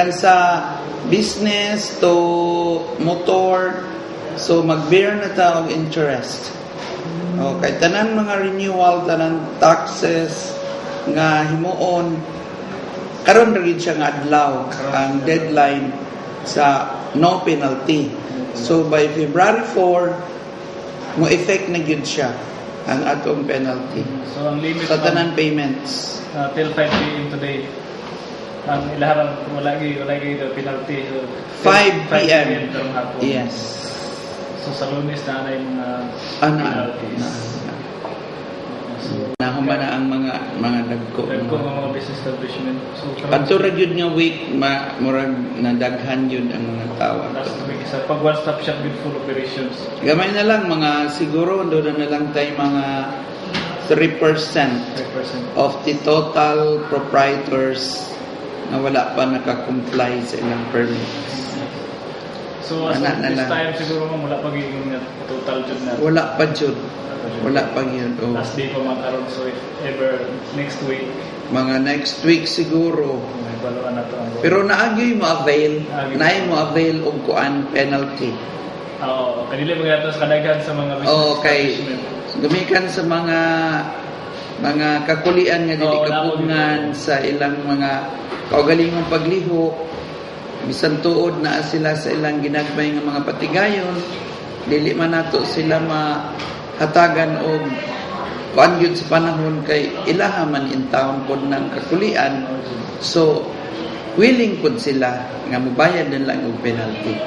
gikan sa business to motor, so mag-bear na ta og interest. Okay, tanan mga renewal, tanan taxes nga himuon karon ra gid siya nga adlaw ang deadline sa no penalty. So by February 4 mo effect na gid siya ang atong penalty. So ang limit sa tanan payments till 5 p.m. today. Ang ilaharang wala gyud the penalty. So 5 p.m. Yes. So sa Lunes na ay mga penalties. Nahuman na ang mga dagko mga business establishment. So adto ra gyud nga week murag nadaghan yun ang mga tao. Last week isa pag one stop shop with full operations. Gamay na lang mga siguro do na lang tay mga 3% of the total proprietors na wala pa naka-comply sa ilang permits. So as of this time siguro wala pa gyud total jud na. Wala pa yun. Oh. Last day pa magkaroon. So if ever next week. Mga next week siguro. May baluan na to. Pero naagyoy mo avail. Naay mo avail og kuan penalty. Oo. Kanila mga atos kadaghan sa mga business. Okay. Gumikan sa mga kakulian nga dili kapungan sa ilang mga kaugalingong pagliho. Bisan tuod na sila sa ilang ginagmay nga mga patigayon. Dili man nato sila hatagan og kuan gyud sa panahon kay ilaha man in town pod ng kakulian, so willing pod sila nga mobayad na lang og penalty.